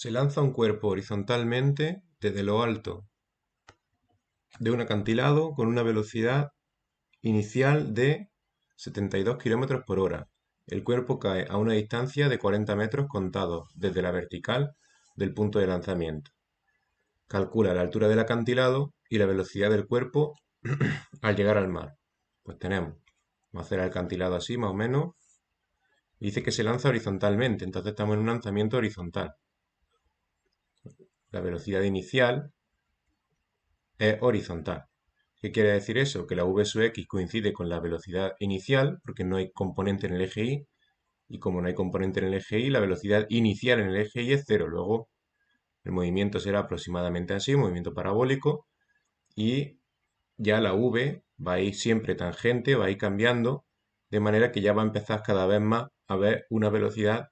Se lanza un cuerpo horizontalmente desde lo alto de un acantilado con una velocidad inicial de 72 kilómetros por hora. El cuerpo cae a una distancia de 40 metros contados desde la vertical del punto de lanzamiento. Calcula la altura del acantilado y la velocidad del cuerpo al llegar al mar. Pues tenemos, vamos a hacer el acantilado así más o menos. Dice que se lanza horizontalmente, entonces estamos en un lanzamiento horizontal. La velocidad inicial es horizontal. ¿Qué quiere decir eso? Que la v sub x coincide con la velocidad inicial, porque no hay componente en el eje y, y como no hay componente en el eje y, la velocidad inicial en el eje y es cero. Luego el movimiento será aproximadamente así, movimiento parabólico, y ya la v va a ir siempre tangente, va a ir cambiando, de manera que ya va a empezar cada vez más a ver una velocidad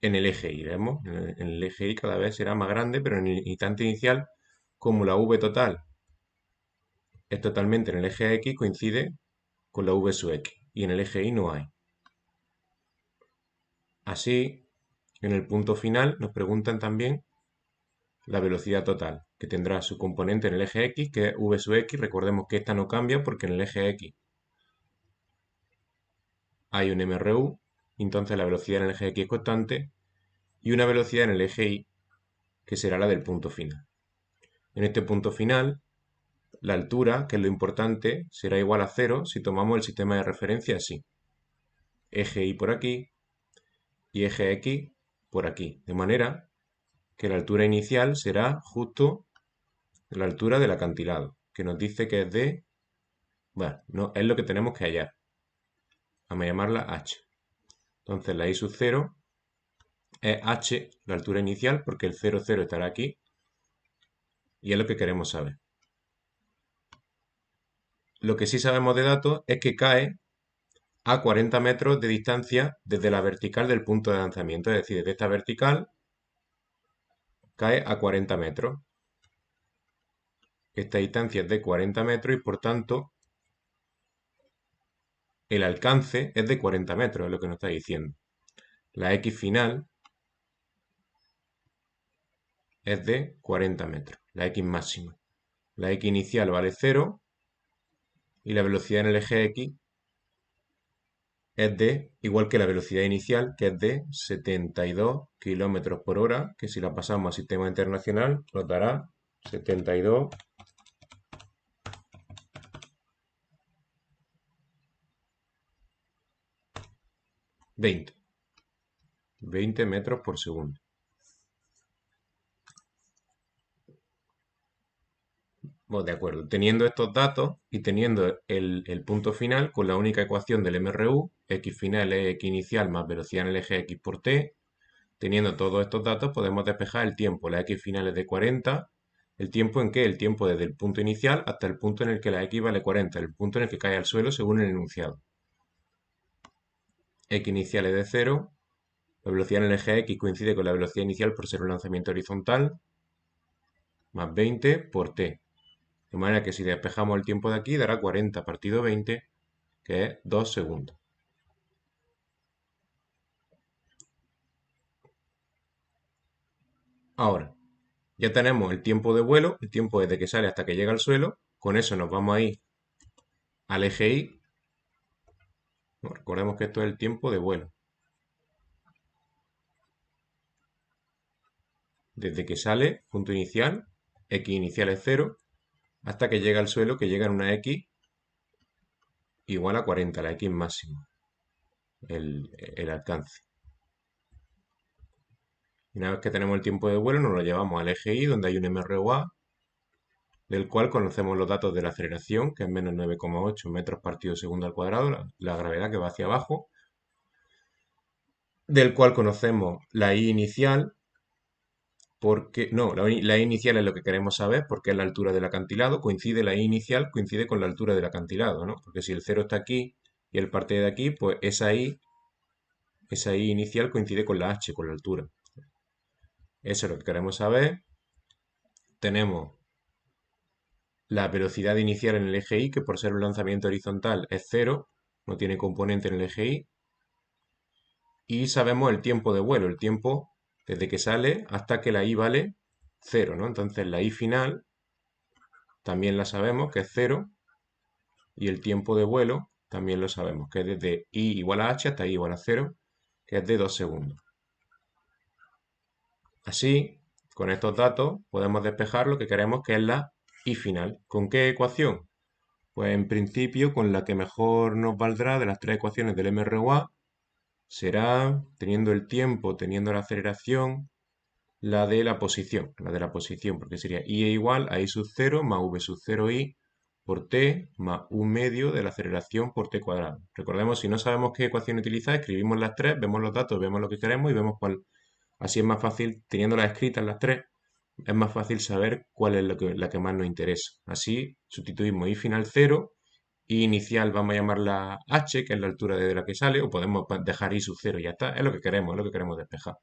en el eje y, ¿vemos? En el eje y cada vez será más grande, pero en el instante inicial, como la v total es totalmente en el eje X, coincide con la v sub x, y en el eje Y no hay. Así, en el punto final nos preguntan también la velocidad total, que tendrá su componente en el eje X, que es v sub x. Recordemos que esta no cambia porque en el eje X hay un MRU, entonces la velocidad en el eje X es constante, y una velocidad en el eje Y, que será la del punto final. En este punto final, la altura, que es lo importante, será igual a 0 si tomamos el sistema de referencia así. Eje Y por aquí y eje X por aquí. De manera que la altura inicial será justo la altura del acantilado, que nos dice que es de... Bueno, no, es lo que tenemos que hallar. Vamos a llamarla h. Entonces la y sub 0 es h, la altura inicial, porque el 0, 0 estará aquí, y es lo que queremos saber. Lo que sí sabemos de datos es que cae a 40 metros de distancia desde la vertical del punto de lanzamiento, es decir, desde esta vertical cae a 40 metros. Esta distancia es de 40 metros y por tanto el alcance es de 40 metros, es lo que nos está diciendo. La x final es de 40 metros, la x máxima. La x inicial vale 0 y la velocidad en el eje x es de, igual que la velocidad inicial, que es de 72 kilómetros por hora, que si la pasamos al sistema internacional nos dará 72 20 metros por segundo. Bueno, de acuerdo. Teniendo estos datos y teniendo el punto final con la única ecuación del MRU, x final es x inicial más velocidad en el eje x por t, teniendo todos estos datos podemos despejar el tiempo. La x final es de 40. ¿El tiempo en qué? El tiempo desde el punto inicial hasta el punto en el que la x vale 40, el punto en el que cae al suelo según el enunciado. X inicial es de 0. La velocidad en el eje x coincide con la velocidad inicial por ser un lanzamiento horizontal, más 20 por t. De manera que si despejamos el tiempo de aquí, dará 40 partido 20, que es 2 segundos. Ahora, ya tenemos el tiempo de vuelo, el tiempo desde que sale hasta que llega al suelo. Con eso nos vamos a ir al eje Y. Recordemos que esto es el tiempo de vuelo. Desde que sale, punto inicial, x inicial es 0, hasta que llega al suelo, que llega en una x igual a 40, la x máxima, el alcance. Y una vez que tenemos el tiempo de vuelo, nos lo llevamos al eje Y, donde hay un MRUA, del cual conocemos los datos de la aceleración, que es menos 9,8 metros partido segundo al cuadrado, la gravedad que va hacia abajo, del cual conocemos la y inicial, porque, no, la y inicial es lo que queremos saber, porque es la altura del acantilado, coincide la y inicial, coincide con la altura del acantilado, ¿no? Porque si el 0 está aquí y el parte de aquí, pues esa y inicial coincide con la h, con la altura. Eso es lo que queremos saber. Tenemos la velocidad inicial en el eje Y, que por ser un lanzamiento horizontal es 0, no tiene componente en el eje Y. Y sabemos el tiempo de vuelo. El tiempo desde que sale hasta que la i vale 0, ¿no? Entonces la i final también la sabemos que es 0 y el tiempo de vuelo también lo sabemos, que es desde i igual a h hasta i igual a 0, que es de 2 segundos. Así, con estos datos podemos despejar lo que queremos, que es la i final. ¿Con qué ecuación? Pues en principio con la que mejor nos valdrá de las tres ecuaciones del MRUA será, teniendo el tiempo, teniendo la aceleración, la de la posición, porque sería i es igual a i sub 0 más v sub 0i por t más un medio de la aceleración por t cuadrado. Recordemos, si no sabemos qué ecuación utilizar, escribimos las tres, vemos los datos, vemos lo que queremos y vemos cuál. Así es más fácil, teniéndolas escritas las tres, es más fácil saber cuál es la que más nos interesa. Así sustituimos i final 0, i inicial vamos a llamarla h, que es la altura desde la que sale, o podemos dejar i sub 0 y ya está, es lo que queremos, es lo que queremos despejar.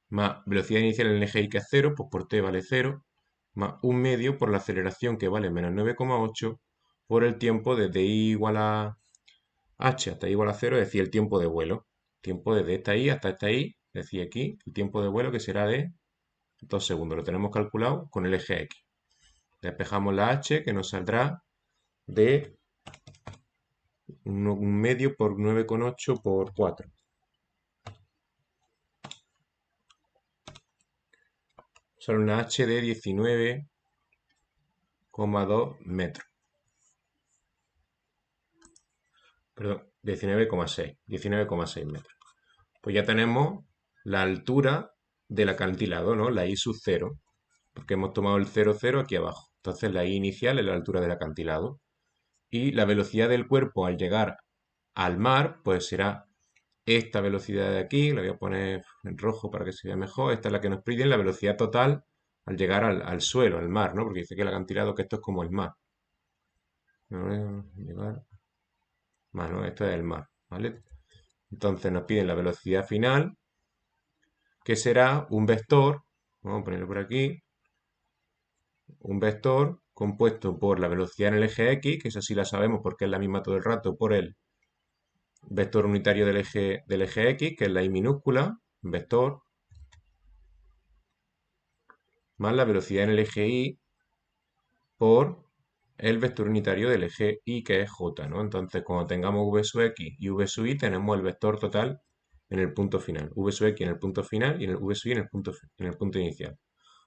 Más velocidad inicial en el eje y, que es 0, pues por t vale 0, más un medio por la aceleración, que vale menos 9,8, por el tiempo desde i igual a h hasta i igual a 0, es decir, el tiempo de vuelo. Tiempo desde esta i hasta esta i, es decir, aquí, el tiempo de vuelo, que será de 2 segundos. Lo tenemos calculado con el eje x. Despejamos la h, que nos saldrá de un medio por 9,8 por 4. Sale una h de 19,2 metros. Perdón, 19,6 metros. Pues ya tenemos la altura del acantilado, ¿no? La i sub 0, porque hemos tomado el 0, 0 aquí abajo. Entonces la i inicial es la altura del acantilado. Y la velocidad del cuerpo al llegar al mar, pues será esta velocidad de aquí, la voy a poner en rojo para que se vea mejor. Esta es la que nos piden, la velocidad total al llegar al suelo, al mar, ¿no? Porque dice que el acantilado, que esto es como el mar. Llegar. ¿No? Esto es el mar, ¿vale? Entonces nos piden la velocidad final, que será un vector, vamos a ponerlo por aquí, un vector compuesto por la velocidad en el eje X, que esa sí la sabemos porque es la misma todo el rato, por el vector unitario del eje X, que es la i minúscula, vector, más la velocidad en el eje Y por el vector unitario del eje Y, que es J, ¿no? Entonces, cuando tengamos v sub x y v sub y, tenemos el vector total en el punto final. V sub x en el punto final y en el v sub y en el punto inicial.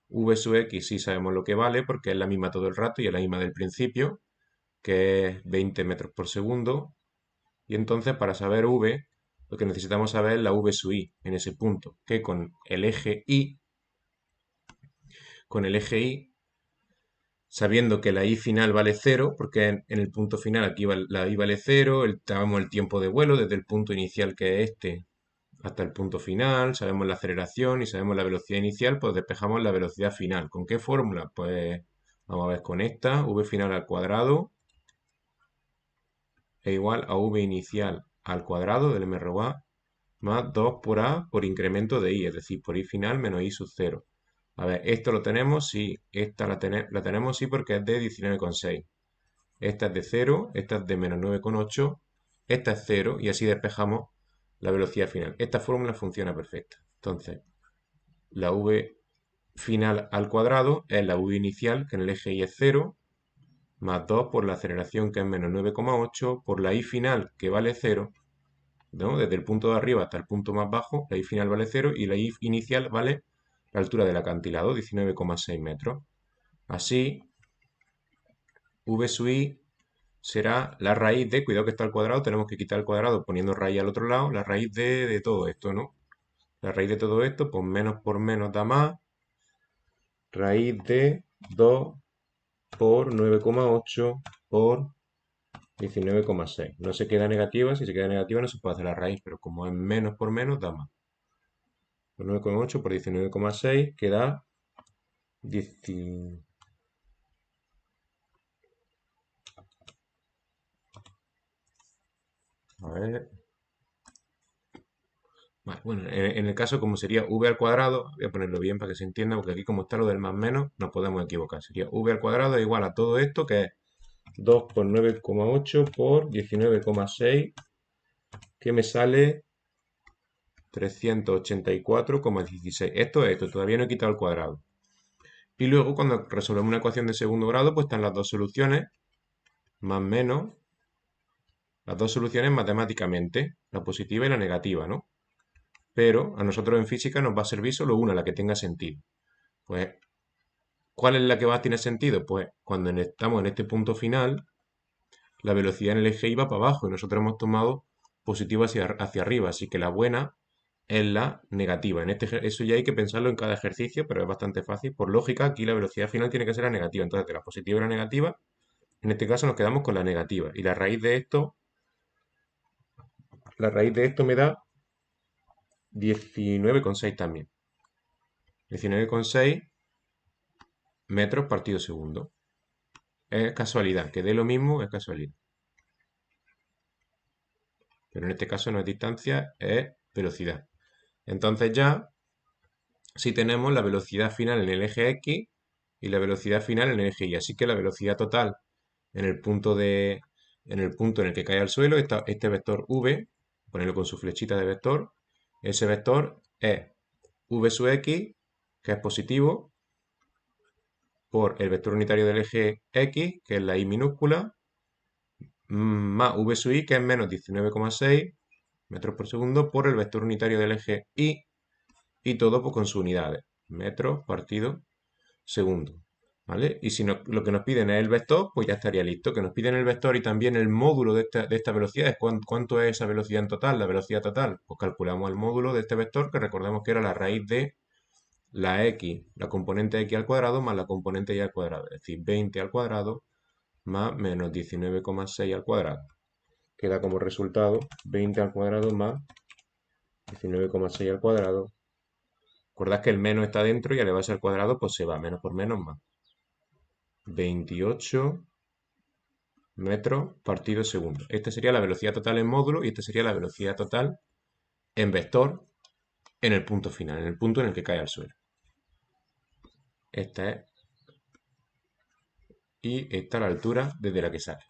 V sub x sí sabemos lo que vale porque es la misma todo el rato y es la misma del principio, que es 20 metros por segundo. Y entonces, para saber v, lo que necesitamos saber es la v sub i en ese punto, que con el eje y, sabiendo que la i final vale 0, porque en el punto final aquí la i vale 0, sabemos el tiempo de vuelo desde el punto inicial, que es este, hasta el punto final, sabemos la aceleración y sabemos la velocidad inicial, pues despejamos la velocidad final. ¿Con qué fórmula? Pues vamos a ver con esta, v final al cuadrado es igual a v inicial al cuadrado del MRUA más 2 por a por incremento de i, es decir, por i final menos i sub 0. A ver, esto lo tenemos, sí, esta la tenemos, sí, porque es de 19,6. Esta es de 0, esta es de menos 9,8, esta es 0 y así despejamos la velocidad final. Esta fórmula funciona perfecta. Entonces, la v final al cuadrado es la v inicial, que en el eje y es 0, más 2 por la aceleración, que es menos 9,8, por la i final, que vale 0, ¿no? Desde el punto de arriba hasta el punto más bajo, la i final vale 0 y la i inicial vale la altura del acantilado, 19,6 metros. Así, v sub i será la raíz de, cuidado que está al cuadrado, tenemos que quitar el cuadrado poniendo raíz al otro lado, la raíz de todo esto, ¿no? La raíz de todo esto, pues menos por menos da más, raíz de 2 por 9,8 por 19,6. No se queda negativa, si se queda negativa no se puede hacer la raíz, pero como es menos por menos da más. 9,8 por 19,6 queda 10. A ver. Vale, bueno, en el caso como sería v al cuadrado, voy a ponerlo bien para que se entienda, porque aquí como está lo del más menos, nos podemos equivocar. Sería v al cuadrado igual a todo esto, que es 2 por 9,8 por 19,6, que me sale 384,16. Esto es esto, todavía no he quitado el cuadrado. Y luego cuando resolvemos una ecuación de segundo grado, pues están las dos soluciones, más menos, las dos soluciones matemáticamente, la positiva y la negativa, ¿no? Pero a nosotros en física nos va a servir solo una, la que tenga sentido. Pues, ¿cuál es la que va a tener sentido? Pues cuando estamos en este punto final, la velocidad en el eje Y va para abajo y nosotros hemos tomado positivo hacia arriba, así que la buena es la negativa. Eso ya hay que pensarlo en cada ejercicio, pero es bastante fácil. Por lógica, aquí la velocidad final tiene que ser la negativa. Entonces, de la positiva y la negativa, en este caso nos quedamos con la negativa. Y la raíz de esto me da 19,6 también. 19,6 metros partido segundo. Es casualidad, que dé lo mismo es casualidad. Pero en este caso no es distancia, es velocidad. Entonces ya, si tenemos la velocidad final en el eje X y la velocidad final en el eje Y. Así que la velocidad total en el punto en el que cae al suelo, este vector v, ponerlo con su flechita de vector, ese vector es v sub x, que es positivo, por el vector unitario del eje x, que es la y minúscula, más v sub y, que es menos 19,6 metros por segundo, por el vector unitario del eje y todo pues, con sus unidades, metros partido segundo. ¿Vale? Y si lo que nos piden es el vector, pues ya estaría listo. Que nos piden el vector y también el módulo de esta velocidad. ¿Cuánto es esa velocidad en total? La velocidad total. Pues calculamos el módulo de este vector, que recordemos que era la raíz de la x, la componente x al cuadrado más la componente y al cuadrado. Es decir, 20 al cuadrado más menos 19,6 al cuadrado. Queda como resultado 20 al cuadrado más 19,6 al cuadrado. Recordad que el menos está dentro y al elevarse al cuadrado pues se va. Menos por menos más. 28 metros partido segundo. Esta sería la velocidad total en módulo y esta sería la velocidad total en vector en el punto final, en el punto en el que cae al suelo. Esta es. Y esta es la altura desde la que sale.